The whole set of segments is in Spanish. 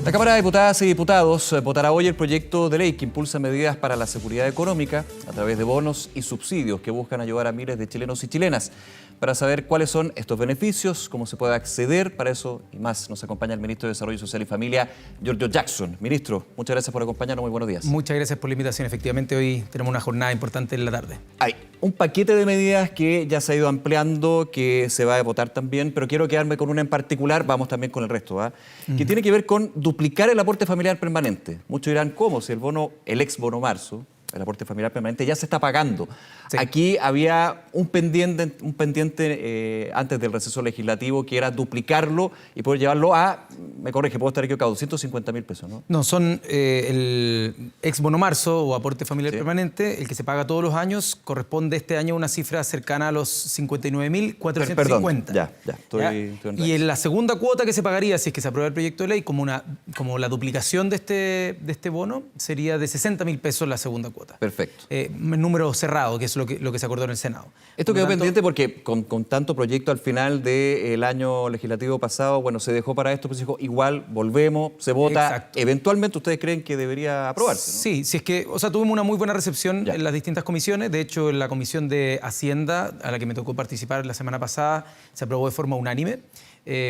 La Cámara de Diputadas y Diputados votará hoy el proyecto de ley que impulsa medidas para la seguridad económica a través de bonos y subsidios que buscan ayudar a miles de chilenos y chilenas. Para saber cuáles son estos beneficios, cómo se puede acceder, para eso y más nos acompaña el Ministro de Desarrollo Social y Familia, Giorgio Jackson. Ministro, muchas gracias por acompañarnos, muy buenos días. Muchas gracias por la invitación. Efectivamente, hoy tenemos una jornada importante en la tarde. Hay un paquete de medidas que ya se ha ido ampliando, que se va a votar también, pero quiero quedarme con una en particular, vamos también con el resto, que tiene que ver con duplicar el aporte familiar permanente. Muchos dirán, ¿cómo? Si el ex bono marzo, el aporte familiar permanente, ya se está pagando. Sí. Aquí había un pendiente antes del receso legislativo, que era duplicarlo y poder llevarlo a, me corrige, puedo estar equivocado, 250.000 pesos, ¿no? No, son el ex bono marzo o aporte familiar permanente, el que se paga todos los años, corresponde este año a una cifra cercana a los 59.450. Perdón, ya. Estoy y en la segunda cuota que se pagaría, si es que se aprueba el proyecto de ley, como la duplicación de este bono, sería de 60.000 pesos la segunda cuota. Perfecto. Número cerrado, que es lo que se acordó en el Senado. Esto quedó pendiente porque con tanto proyecto al final del año legislativo pasado, bueno, se dejó para esto, pues dijo, igual volvemos, se vota. Exacto. Eventualmente ustedes creen que debería aprobarse, ¿no? Sí, si es que, tuvimos una muy buena recepción en las distintas comisiones. De hecho, en la Comisión de Hacienda, a la que me tocó participar la semana pasada, se aprobó de forma unánime.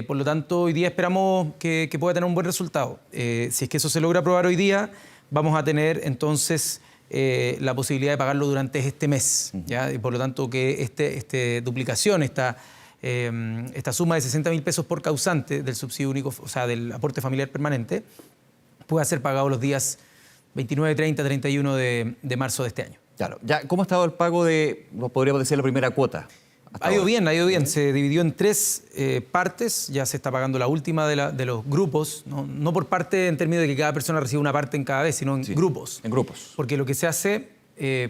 Por lo tanto, hoy día esperamos que pueda tener un buen resultado. Si es que eso se logra aprobar hoy día, vamos a tener entonces la posibilidad de pagarlo durante este mes, ¿ya? Y por lo tanto que esta duplicación, esta suma de 60.000 pesos por causante del subsidio único, o sea, del aporte familiar permanente, pueda ser pagado los días 29, 30, 31 de marzo de este año. Claro. Ya, ¿cómo ha estado el pago podríamos decir, la primera cuota? Ha ido bien. Se dividió en 3 partes. Ya se está pagando la última de los grupos. No por parte en términos de que cada persona reciba una parte en cada vez, sino en grupos. En grupos. Porque lo que se hace,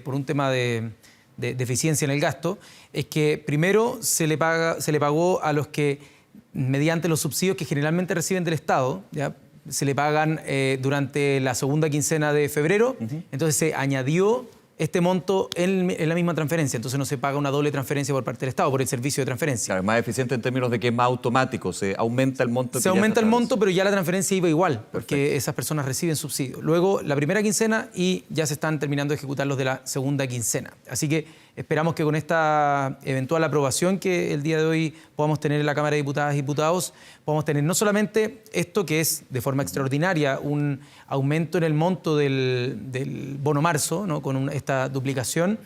por un tema de eficiencia en el gasto, es que primero se le pagó a los que, mediante los subsidios que generalmente reciben del Estado, ¿ya? Se le pagan durante la segunda quincena de febrero. Entonces se añadió este monto en la misma transferencia, entonces no se paga una doble transferencia por parte del Estado, por el servicio de transferencia. Claro, es más eficiente en términos de que es más automático, se aumenta el monto. Se aumenta el monto, pero ya la transferencia iba igual, porque esas personas reciben subsidio. Luego la primera quincena y ya se están terminando de ejecutar los de la segunda quincena. Así que esperamos que con esta eventual aprobación que el día de hoy podamos tener en la Cámara de Diputadas y Diputados, podamos tener no solamente esto, que es de forma extraordinaria un aumento en el monto del bono marzo, ¿no? Con esta duplicación,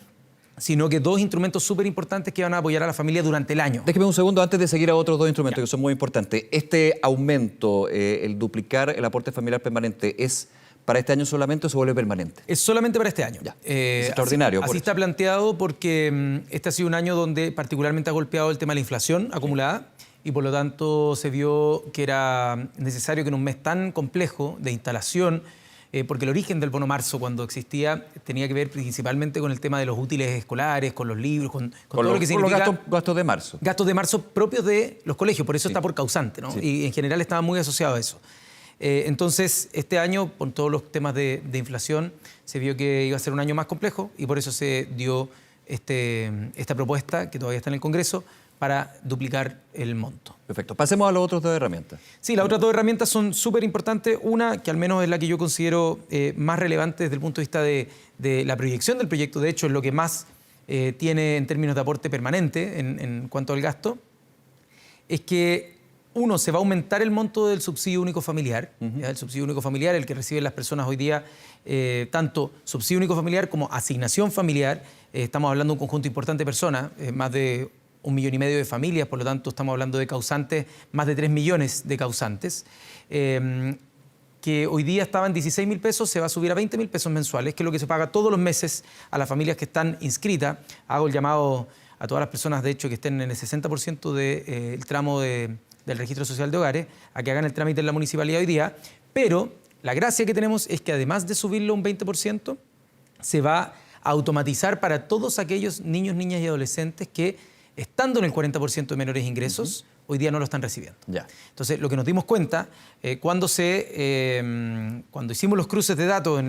sino que 2 instrumentos súper importantes que van a apoyar a la familia durante el año. Déjeme un segundo antes de seguir a otros 2 instrumentos que son muy importantes. Este aumento, el duplicar el aporte familiar permanente, ¿es para este año solamente o se vuelve permanente? Es solamente para este año. Es extraordinario. Así está planteado porque este ha sido un año donde particularmente ha golpeado el tema de la inflación acumulada y por lo tanto se vio que era necesario que en un mes tan complejo de instalación, porque el origen del bono marzo cuando existía tenía que ver principalmente con el tema de los útiles escolares, con los libros, con todo lo que significa... Los gastos de marzo. Gastos de marzo propios de los colegios, por eso está por causante, ¿no? Y en general estaba muy asociado a eso. Entonces, este año, con todos los temas de inflación, se vio que iba a ser un año más complejo y por eso se dio esta propuesta, que todavía está en el Congreso, para duplicar el monto. Perfecto. Pasemos a los otros 2 herramientas. Sí, las otras 2 herramientas son súper importantes. Una, que al menos es la que yo considero más relevante desde el punto de vista de la proyección del proyecto, de hecho es lo que más tiene en términos de aporte permanente en cuanto al gasto, es que uno, se va a aumentar el monto del subsidio único familiar, el subsidio único familiar, el que reciben las personas hoy día, tanto subsidio único familiar como asignación familiar. Estamos hablando de un conjunto importante de personas, más de 1,5 millones de familias, por lo tanto estamos hablando de causantes, más de 3 millones de causantes, que hoy día estaban en 16.000 pesos, se va a subir a 20.000 pesos mensuales, que es lo que se paga todos los meses a las familias que están inscritas. Hago el llamado a todas las personas, de hecho, que estén en el 60% del tramo del registro social de hogares, a que hagan el trámite en la municipalidad hoy día, pero la gracia que tenemos es que además de subirlo un 20%, se va a automatizar para todos aquellos niños, niñas y adolescentes que, estando en el 40% de menores ingresos, hoy día no lo están recibiendo. Entonces, lo que nos dimos cuenta cuando hicimos los cruces de datos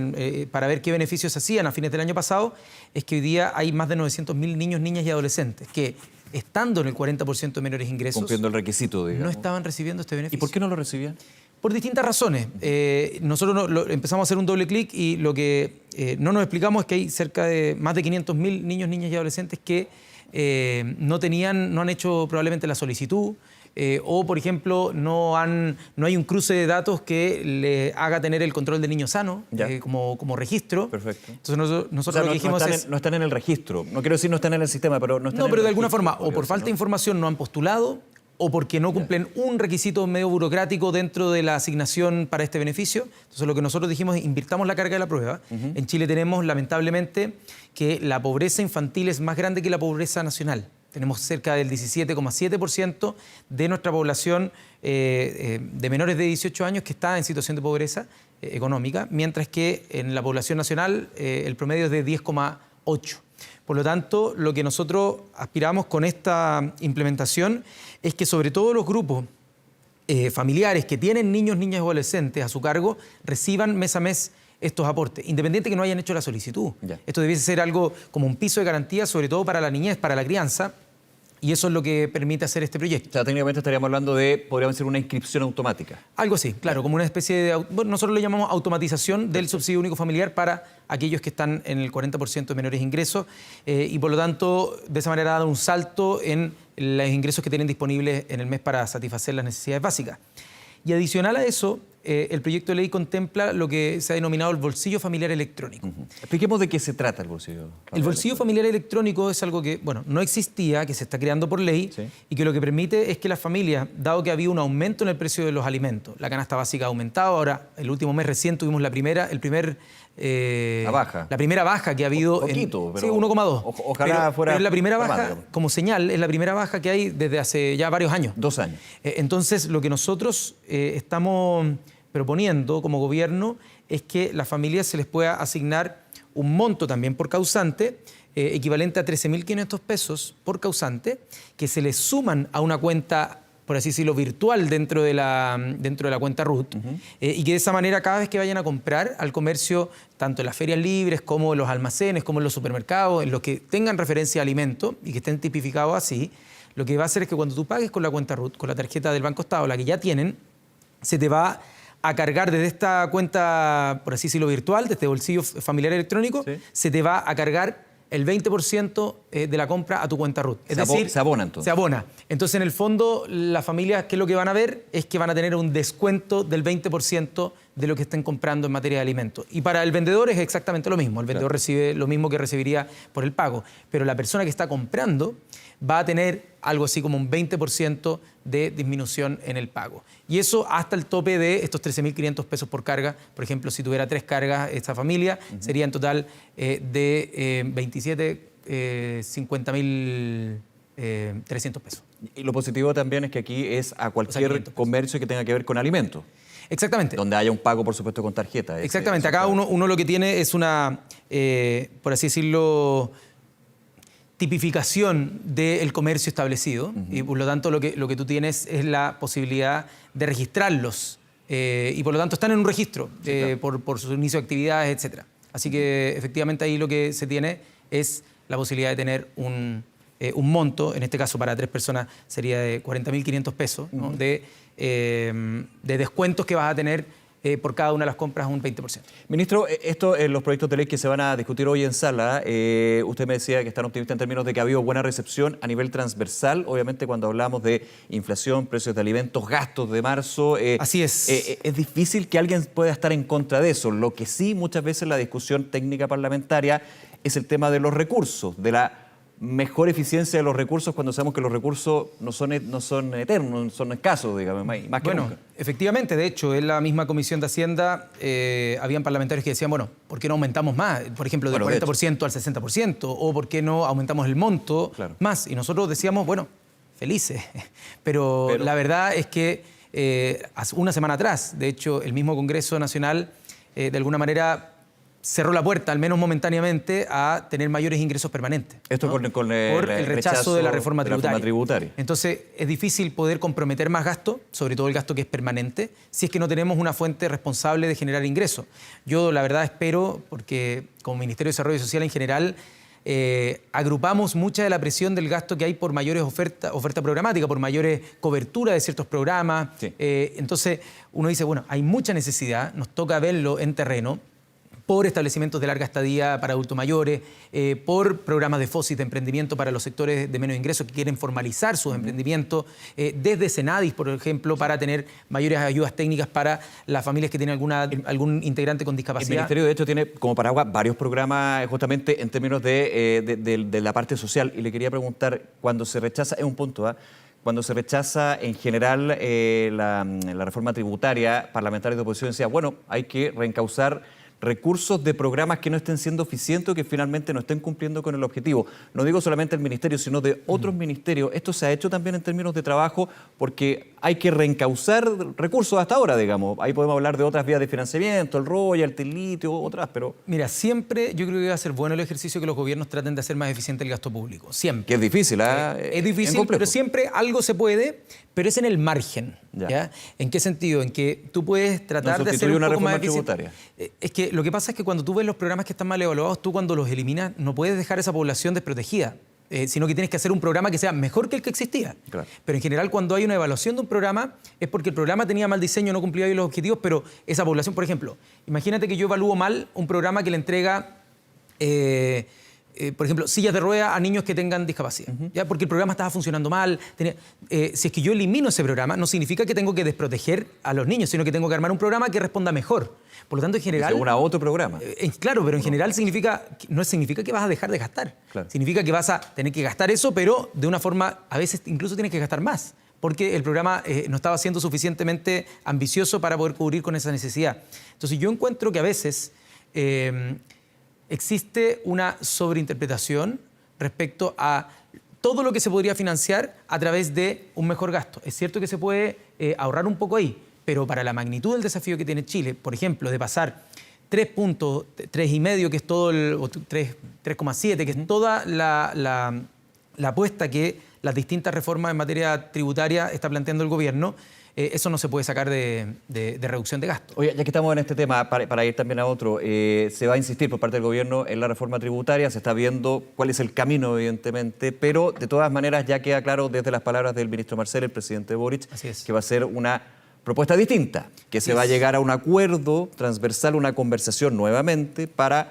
para ver qué beneficios se hacían a fines del año pasado, es que hoy día hay más de 900.000 niños, niñas y adolescentes que, estando en el 40% de menores ingresos, cumpliendo el requisito, digamos, no estaban recibiendo este beneficio. ¿Y por qué no lo recibían? Por distintas razones. Nosotros empezamos a hacer un doble clic y lo que no nos explicamos es que hay cerca de más de 500.000 niños, niñas y adolescentes que no han hecho probablemente la solicitud o, por ejemplo, no hay un cruce de datos que le haga tener el control del niño sano como registro. Perfecto. Entonces nosotros lo que dijimos no están en el registro. No quiero decir no están en el sistema, pero no están en el registro. No, pero de alguna forma, o por falta de información no han postulado, o porque no cumplen un requisito medio burocrático dentro de la asignación para este beneficio. Entonces lo que nosotros dijimos es invirtamos la carga de la prueba. En Chile tenemos lamentablemente que la pobreza infantil es más grande que la pobreza nacional. Tenemos cerca del 17,7% de nuestra población de menores de 18 años que está en situación de pobreza económica, mientras que en la población nacional el promedio es de 10,8%. Por lo tanto, lo que nosotros aspiramos con esta implementación es que sobre todo los grupos familiares que tienen niños, niñas y adolescentes a su cargo reciban mes a mes estos aportes, independiente que no hayan hecho la solicitud. Esto debiese ser algo como un piso de garantía, sobre todo para la niñez, para la crianza, y eso es lo que permite hacer este proyecto. O sea, técnicamente estaríamos hablando de, podríamos decir, una inscripción automática. Algo así, claro, como una especie de... nosotros le llamamos automatización del subsidio único familiar para aquellos que están en el 40% de menores ingresos y por lo tanto, de esa manera, dar un salto en los ingresos que tienen disponibles en el mes para satisfacer las necesidades básicas. Y adicional a eso, el proyecto de ley contempla lo que se ha denominado el bolsillo familiar electrónico. Expliquemos de qué se trata el bolsillo familiar. El bolsillo familiar electrónico es algo que, no existía, que se está creando por ley y que lo que permite es que las familias, dado que había un aumento en el precio de los alimentos, la canasta básica ha aumentado, ahora el último mes recién tuvimos la primera baja que ha habido. Poquito, pero sí, 1,2. Ojalá fuera. Pero es la primera baja, más, como señal, es la primera baja que hay desde hace ya varios años. 2 años. Entonces, lo que nosotros estamos proponiendo como gobierno es que a las familias se les pueda asignar un monto también por causante, equivalente a 13.500 pesos por causante, que se les suman a una cuenta, por así decirlo, virtual dentro de la cuenta RUT, y que de esa manera cada vez que vayan a comprar al comercio, tanto en las ferias libres como en los almacenes, como en los supermercados, en los que tengan referencia a alimentos y que estén tipificados así, lo que va a hacer es que cuando tú pagues con la cuenta RUT, con la tarjeta del Banco Estado, la que ya tienen, se te va a cargar desde esta cuenta, por así decirlo, virtual, de este bolsillo familiar electrónico, se te va a cargar el 20% de la compra a tu cuenta RUT. Es decir, se abona entonces. Se abona. Entonces, en el fondo, las familias, ¿qué es lo que van a ver? Es que van a tener un descuento del 20% de lo que estén comprando en materia de alimentos. Y para el vendedor es exactamente lo mismo. El vendedor recibe lo mismo que recibiría por el pago. Pero la persona que está comprando va a tener algo así como un 20% de disminución en el pago. Y eso hasta el tope de estos 13.500 pesos por carga. Por ejemplo, si tuviera 3 cargas esta familia, sería en total de 50.300 pesos. Y lo positivo también es que aquí es a cualquier comercio que tenga que ver con alimentos. Exactamente. Donde haya un pago, por supuesto, con tarjeta. Exactamente. Acá uno lo que tiene es una, por así decirlo, tipificación del comercio establecido y por lo tanto lo que tú tienes es la posibilidad de registrarlos y por lo tanto están en un registro por su inicio de actividades, etc. Así que efectivamente ahí lo que se tiene es la posibilidad de tener un monto, en este caso para 3 personas sería de 40.500 pesos, ¿no? de descuentos que vas a tener por cada una de las compras un 20%. Ministro, esto en los proyectos de ley que se van a discutir hoy en sala, usted me decía que están optimista en términos de que ha habido buena recepción a nivel transversal, obviamente cuando hablamos de inflación, precios de alimentos, gastos de marzo. Así es. Es difícil que alguien pueda estar en contra de eso. Lo que sí, muchas veces la discusión técnica parlamentaria es el tema de los recursos, de la mejor eficiencia de los recursos cuando sabemos que los recursos no son eternos, son escasos, digamos, más que nunca. Efectivamente, de hecho, en la misma Comisión de Hacienda habían parlamentarios que decían, ¿por qué no aumentamos más? Por ejemplo, del 40% al 60%, o ¿por qué no aumentamos el monto más? Y nosotros decíamos, felices, pero la verdad es que hace una semana atrás, de hecho, el mismo Congreso Nacional, de alguna manera, cerró la puerta, al menos momentáneamente, a tener mayores ingresos permanentes. Esto, ¿no? por el rechazo de la reforma tributaria. Entonces, es difícil poder comprometer más gasto, sobre todo el gasto que es permanente, si es que no tenemos una fuente responsable de generar ingresos. Yo, la verdad, espero, porque como Ministerio de Desarrollo Social en general, agrupamos mucha de la presión del gasto que hay por mayores oferta programática, por mayores cobertura de ciertos programas. Sí. Entonces uno dice, bueno, hay mucha necesidad, nos toca verlo en terreno, por establecimientos de larga estadía para adultos mayores, por programas de FOSIT de emprendimiento para los sectores de menos ingresos que quieren formalizar sus emprendimientos, desde Senadis, por ejemplo, para tener mayores ayudas técnicas para las familias que tienen algún integrante con El discapacidad. Ministerio, de hecho, tiene como paraguas varios programas justamente en términos de la parte social. Y le quería preguntar, cuando se rechaza, es un punto, ¿ah? Cuando se rechaza en general la reforma tributaria, parlamentarios de oposición decían, bueno, hay que reencauzar recursos de programas que no estén siendo eficientes o que finalmente no estén cumpliendo con el objetivo. No digo solamente el ministerio, sino de otros ministerios. Esto se ha hecho también en términos de trabajo porque hay que reencauzar recursos hasta ahora, digamos. Ahí podemos hablar de otras vías de financiamiento, el royalty, el litio, otras, pero... Mira, siempre yo creo que va a ser bueno el ejercicio que los gobiernos traten de hacer más eficiente el gasto público. Siempre. Que es difícil, ¿ah? Es difícil, pero siempre algo se puede, pero es en el margen. ¿Ya? ¿En qué sentido? En que tú puedes tratar de hacer un poco más eficiente. Es que lo que pasa es que cuando tú ves los programas que están mal evaluados, tú cuando los eliminas no puedes dejar a esa población desprotegida, sino que tienes que hacer un programa que sea mejor que el que existía. Claro. Pero en general cuando hay una evaluación de un programa es porque el programa tenía mal diseño, no cumplía bien los objetivos, pero esa población, por ejemplo, imagínate que yo evalúo mal un programa que le entrega... por ejemplo, sillas de ruedas a niños que tengan discapacidad, ¿ya? Porque el programa estaba funcionando mal. Si es que yo elimino ese programa, no significa que tengo que desproteger a los niños, sino que tengo que armar un programa que responda mejor. Por lo tanto, en general... Según a otro programa. Claro, pero en general no significa que vas a dejar de gastar. Claro. Significa que vas a tener que gastar eso, pero de una forma, a veces incluso tienes que gastar más, porque el programa no estaba siendo suficientemente ambicioso para poder cubrir con esa necesidad. Entonces yo encuentro que a veces... existe una sobreinterpretación respecto a todo lo que se podría financiar a través de un mejor gasto. Es cierto que se puede ahorrar un poco ahí, pero para la magnitud del desafío que tiene Chile, por ejemplo, de pasar 3 puntos, 3,5, que es todo el, o 3,7, que es toda la apuesta que las distintas reformas en materia tributaria está planteando el gobierno, eso no se puede sacar de reducción de gastos. Oye, ya que estamos en este tema, para ir también a otro, se va a insistir por parte del gobierno en la reforma tributaria, se está viendo cuál es el camino, evidentemente, pero de todas maneras ya queda claro desde las palabras del ministro Marcel, el presidente Boric, que va a ser una propuesta distinta, que se va a llegar a un acuerdo transversal, una conversación nuevamente para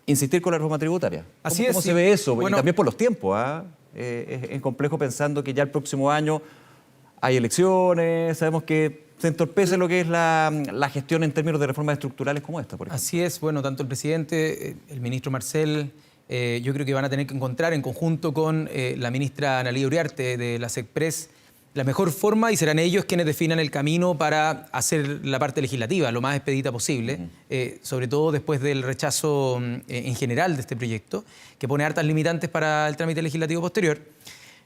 insistir con la reforma tributaria. ¿Cómo se ve eso? Bueno, y también por los tiempos, ¿ah? Es complejo pensando que ya el próximo año hay elecciones, sabemos que se entorpece lo que es la gestión en términos de reformas estructurales como esta, por ejemplo. Así es, bueno, tanto el presidente, el ministro Marcel, yo creo que van a tener que encontrar en conjunto con la ministra Analía Uriarte de la SECPRES la mejor forma, y serán ellos quienes definan el camino para hacer la parte legislativa lo más expedita posible, sobre todo después del rechazo en general de este proyecto, que pone hartas limitantes para el trámite legislativo posterior.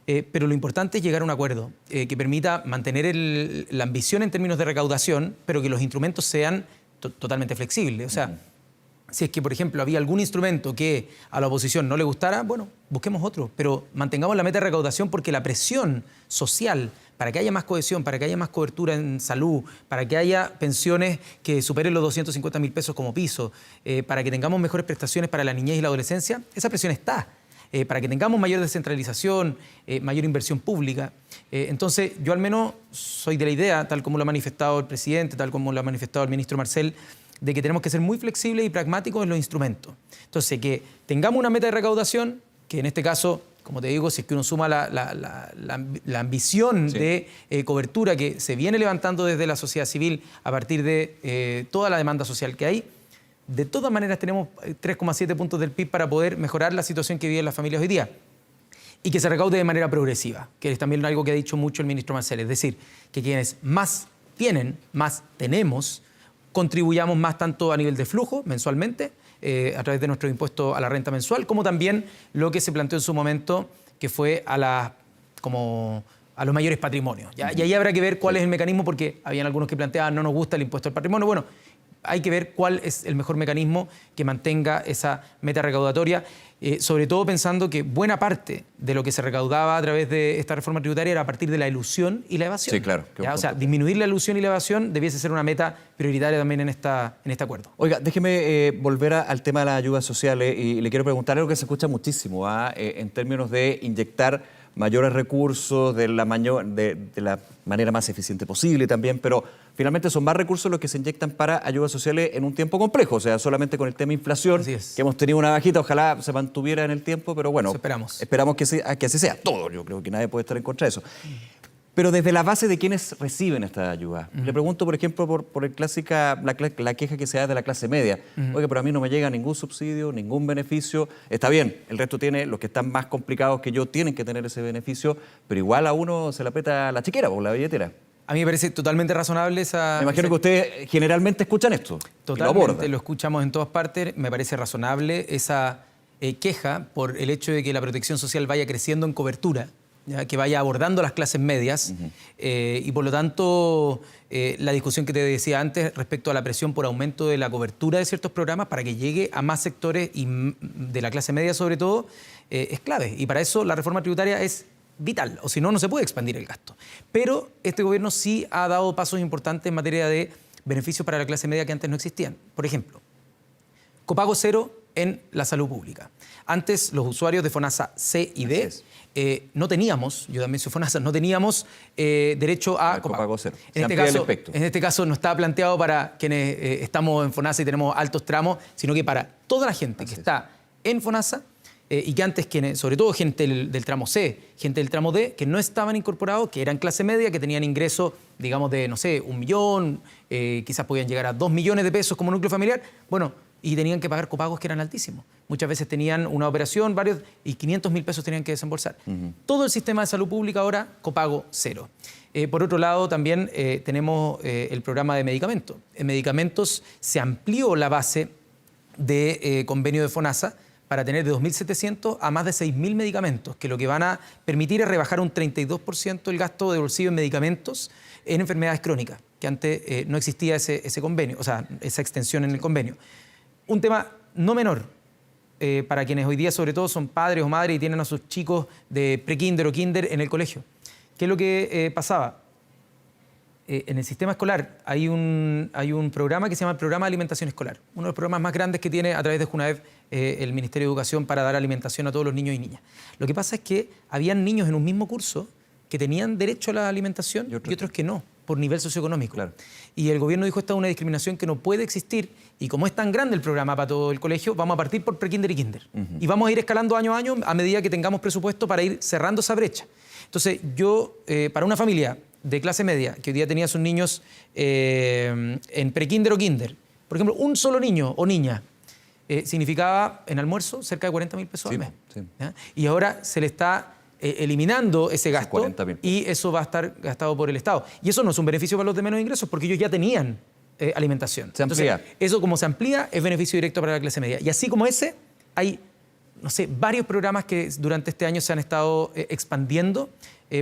Pero lo importante es llegar a un acuerdo que permita mantener la ambición en términos de recaudación, pero que los instrumentos sean totalmente flexibles. O sea, si es que, por ejemplo, había algún instrumento que a la oposición no le gustara, bueno, busquemos otro, pero mantengamos la meta de recaudación, porque la presión social para que haya más cohesión, para que haya más cobertura en salud, para que haya pensiones que superen los 250.000 pesos como piso, para que tengamos mejores prestaciones para la niñez y la adolescencia, esa presión está. Para que tengamos mayor descentralización, mayor inversión pública. Entonces, yo al menos soy de la idea, tal como lo ha manifestado el presidente, tal como lo ha manifestado el ministro Marcel, de que tenemos que ser muy flexibles y pragmáticos en los instrumentos. Entonces, que tengamos una meta de recaudación, que en este caso, como te digo, si es que uno suma la ambición de cobertura que se viene levantando desde la sociedad civil a partir de toda la demanda social que hay, de todas maneras tenemos 3,7 puntos del PIB para poder mejorar la situación que viven las familias hoy día. Y que se recaude de manera progresiva, que es también algo que ha dicho mucho el ministro Marcel. Es decir, que quienes más tienen, más tenemos, contribuyamos más tanto a nivel de flujo mensualmente, a través de nuestro impuesto a la renta mensual, como también lo que se planteó en su momento, que fue a los mayores patrimonios. ¿Ya? Y ahí habrá que ver cuál es el mecanismo, porque habían algunos que planteaban no nos gusta el impuesto al patrimonio. Bueno, hay que ver cuál es el mejor mecanismo que mantenga esa meta recaudatoria, sobre todo pensando que buena parte de lo que se recaudaba a través de esta reforma tributaria era a partir de la elusión y la evasión. Sí, claro. ¿Ya? O sea, disminuir la elusión y la evasión debiese ser una meta prioritaria también en este acuerdo. Oiga, déjeme volver al tema de las ayudas sociales y le quiero preguntar algo que se escucha muchísimo en términos de inyectar mayores recursos de la manera más eficiente posible también, pero finalmente son más recursos los que se inyectan para ayudas sociales en un tiempo complejo, o sea, solamente con el tema inflación, que hemos tenido una bajita, ojalá se mantuviera en el tiempo, pero bueno, esperamos que así sea. Todo, yo creo que nadie puede estar en contra de eso. Pero desde la base de quienes reciben esta ayuda. Le pregunto, por ejemplo, por la queja que se da de la clase media. Oye, pero a mí no me llega ningún subsidio, ningún beneficio. Está bien, el resto tiene, los que están más complicados que yo tienen que tener ese beneficio, pero igual a uno se le aprieta la chiquera o la billetera. A mí me parece totalmente razonable esa... Me imagino que ustedes generalmente escuchan esto. Totalmente, lo escuchamos en todas partes. Me parece razonable esa queja por el hecho de que la protección social vaya creciendo en cobertura, ¿ya? Que vaya abordando las clases medias y por lo tanto la discusión que te decía antes respecto a la presión por aumento de la cobertura de ciertos programas para que llegue a más sectores y de la clase media sobre todo es clave y para eso la reforma tributaria es vital, o si no, no se puede expandir el gasto. Pero este gobierno sí ha dado pasos importantes en materia de beneficios para la clase media que antes no existían. Por ejemplo, copago cero en la salud pública. Antes los usuarios de FONASA C y D no teníamos, yo también soy FONASA, no teníamos derecho a copago cero. En este caso no está planteado para quienes estamos en FONASA y tenemos altos tramos, sino que para toda la gente que está en FONASA y que antes, sobre todo gente del tramo C, gente del tramo D, que no estaban incorporados, que eran clase media, que tenían ingresos, digamos, de, no sé, 1 millón, quizás podían llegar a 2 millones de pesos como núcleo familiar, bueno, y tenían que pagar copagos que eran altísimos. Muchas veces tenían una operación, varios, y 500.000 pesos tenían que desembolsar. Todo el sistema de salud pública ahora, copago cero. Por otro lado, también tenemos el programa de medicamentos. En medicamentos se amplió la base de convenio de FONASA para tener de 2.700 a más de 6.000 medicamentos, que lo que van a permitir es rebajar un 32% el gasto de bolsillo en medicamentos en enfermedades crónicas, que antes no existía ese convenio, o sea, esa extensión en el convenio. Un tema no menor para quienes hoy día sobre todo son padres o madres y tienen a sus chicos de pre-kinder o kinder en el colegio. ¿Qué es lo que pasaba? En el sistema escolar hay un programa que se llama el Programa de Alimentación Escolar, uno de los programas más grandes que tiene a través de JUNAEV el Ministerio de Educación para dar alimentación a todos los niños y niñas. Lo que pasa es que habían niños en un mismo curso que tenían derecho a la alimentación y otros que no, por nivel socioeconómico. Claro. Y el gobierno dijo, esta es una discriminación que no puede existir y como es tan grande el programa para todo el colegio, vamos a partir por pre-kinder y kinder. Y vamos a ir escalando año a año a medida que tengamos presupuesto para ir cerrando esa brecha. Entonces, yo, para una familia de clase media que hoy día tenía a sus niños en pre-kinder o kinder, por ejemplo, un solo niño o niña significaba en almuerzo cerca de 40.000 pesos al mes. Sí. Y ahora se le está eliminando ese gasto y eso va a estar gastado por el Estado. Y eso no es un beneficio para los de menos ingresos porque ellos ya tenían alimentación. Se amplía. Entonces, eso como se amplía es beneficio directo para la clase media. Y así como ese, hay, no sé, varios programas que durante este año se han estado expandiendo.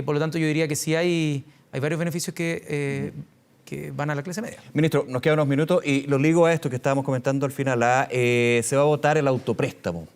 Por lo tanto, yo diría que sí hay varios beneficios que van a la clase media. Ministro, nos quedan unos minutos y lo ligo a esto que estábamos comentando al final. Se va a votar el autopréstamo.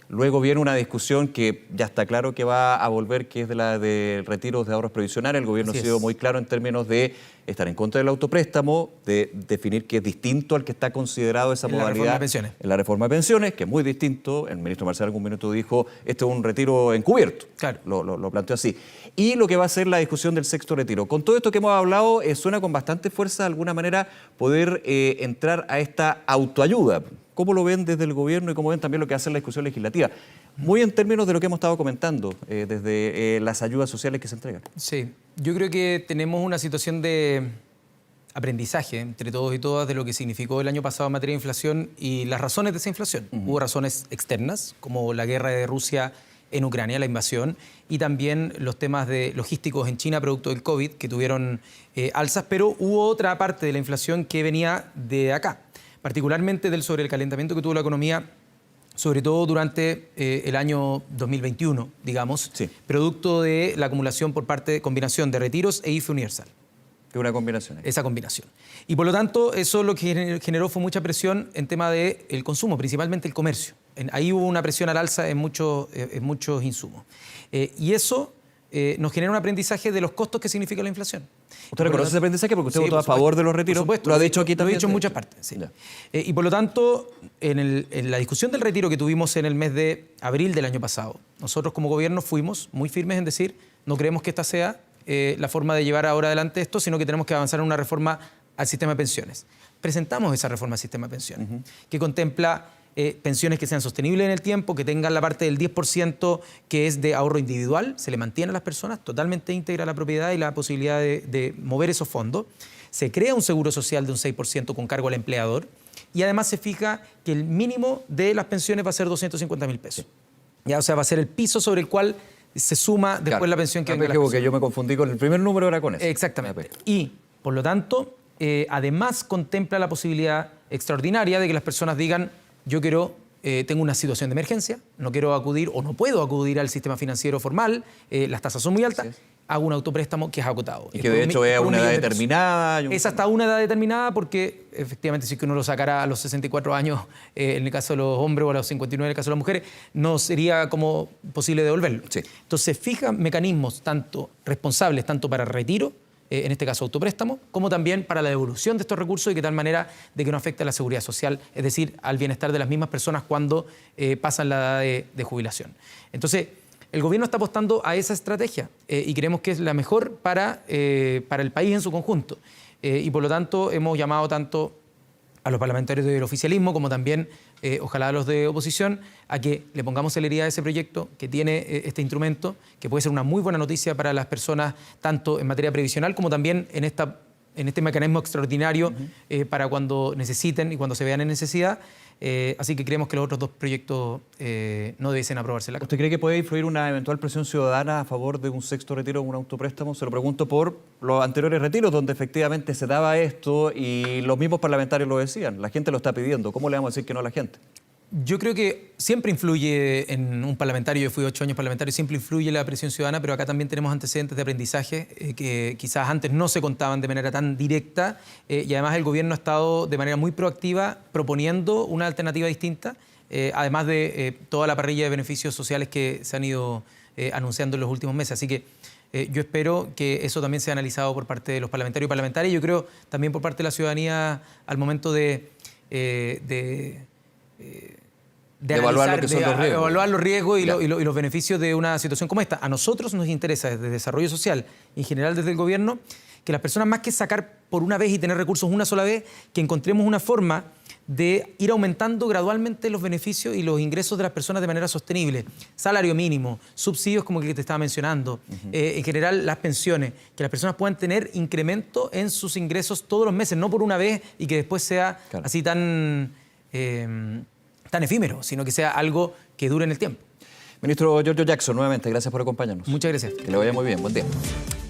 Luego viene una discusión que ya está claro que va a volver, que es de la de retiros de ahorros provisionales. El gobierno ha sido muy claro en términos de estar en contra del autopréstamo, de definir que es distinto al que está considerado esa modalidad en la reforma de pensiones, que es muy distinto. El ministro Marcel algún minuto dijo, este es un retiro encubierto. Claro. Lo planteó así. Y lo que va a ser la discusión del sexto retiro. Con todo esto que hemos hablado, suena con bastante fuerza de alguna manera poder entrar a esta autoayuda. ¿Cómo lo ven desde el gobierno y cómo ven también lo que hace la discusión legislativa? Muy en términos de lo que hemos estado comentando, desde las ayudas sociales que se entregan. Sí, yo creo que tenemos una situación de aprendizaje entre todos y todas de lo que significó el año pasado en materia de inflación y las razones de esa inflación. Hubo razones externas, como la guerra de Rusia en Ucrania, la invasión, y también los temas de logísticos en China producto del COVID, que tuvieron alzas, pero hubo otra parte de la inflación que venía de acá, particularmente del sobrecalentamiento que tuvo la economía, sobre todo durante el año 2021, digamos, producto de la acumulación por parte de combinación de retiros e IFE universal. Que una combinación. Esa combinación. Y por lo tanto, eso lo que generó fue mucha presión en tema del consumo, principalmente el comercio. Ahí hubo una presión al alza en muchos insumos. Y eso nos genera un aprendizaje de los costos que significa la inflación. ¿Usted reconoce ese aprendizaje porque usted votó a favor de los retiros? Por supuesto. Lo ha dicho aquí también. Lo he dicho en muchas partes, sí. Y por lo tanto, en la discusión del retiro que tuvimos en el mes de abril del año pasado, nosotros como gobierno fuimos muy firmes en decir, no creemos que esta sea la forma de llevar ahora adelante esto, sino que tenemos que avanzar en una reforma al sistema de pensiones. Presentamos esa reforma al sistema de pensiones, que contempla pensiones que sean sostenibles en el tiempo, que tengan la parte del 10% que es de ahorro individual, se le mantiene a las personas, totalmente íntegra la propiedad y la posibilidad de mover esos fondos. Se crea un seguro social de un 6% con cargo al empleador y además se fija que el mínimo de las pensiones va a ser 250.000 pesos. Ya, o sea, va a ser el piso sobre el cual se suma después la pensión que venga. Porque yo me confundí con el primer número, era con eso. Exactamente. Y, por lo tanto, además contempla la posibilidad extraordinaria de que las personas digan, yo tengo una situación de emergencia, no quiero acudir o no puedo acudir al sistema financiero formal, las tasas son muy altas, hago un autopréstamo que es acotado. Y que de hecho es a una edad determinada. Es hasta una edad determinada porque efectivamente si es que uno lo sacara a los 64 años, en el caso de los hombres, o a los 59 en el caso de las mujeres, no sería como posible devolverlo. Sí. Entonces fijan mecanismos responsables tanto para retiro, en este caso autopréstamo, como también para la devolución de estos recursos y de tal manera de que no afecte a la seguridad social, es decir, al bienestar de las mismas personas cuando pasan la edad de jubilación. Entonces, el gobierno está apostando a esa estrategia y creemos que es la mejor para el país en su conjunto. Y por lo tanto, hemos llamado tanto a los parlamentarios del oficialismo como también, ojalá a los de oposición, a que le pongamos celeridad a ese proyecto que tiene este instrumento, que puede ser una muy buena noticia para las personas, tanto en materia previsional como también en este mecanismo extraordinario para cuando necesiten y cuando se vean en necesidad. Así que creemos que los otros dos proyectos no debiesen aprobarse. ¿Usted cree que puede influir una eventual presión ciudadana a favor de un sexto retiro o un autopréstamo? Se lo pregunto por los anteriores retiros, donde efectivamente se daba esto y los mismos parlamentarios lo decían. La gente lo está pidiendo. ¿Cómo le vamos a decir que no a la gente? Yo creo que siempre influye en un parlamentario, yo fui 8 años parlamentario, siempre influye la presión ciudadana, pero acá también tenemos antecedentes de aprendizaje que quizás antes no se contaban de manera tan directa y además el gobierno ha estado de manera muy proactiva proponiendo una alternativa distinta, además de toda la parrilla de beneficios sociales que se han ido anunciando en los últimos meses. Así que yo espero que eso también sea analizado por parte de los parlamentarios y parlamentarias y yo creo también por parte de la ciudadanía al momento de evaluar los riesgos y los beneficios de una situación como esta. A nosotros nos interesa desde Desarrollo Social y en general desde el gobierno que las personas más que sacar por una vez y tener recursos una sola vez, que encontremos una forma de ir aumentando gradualmente los beneficios y los ingresos de las personas de manera sostenible. Salario mínimo, subsidios como el que te estaba mencionando, en general las pensiones, que las personas puedan tener incremento en sus ingresos todos los meses, no por una vez y que después sea así tan efímero, sino que sea algo que dure en el tiempo. Ministro Giorgio Jackson, nuevamente, gracias por acompañarnos. Muchas gracias. Que le vaya muy bien. Buen día.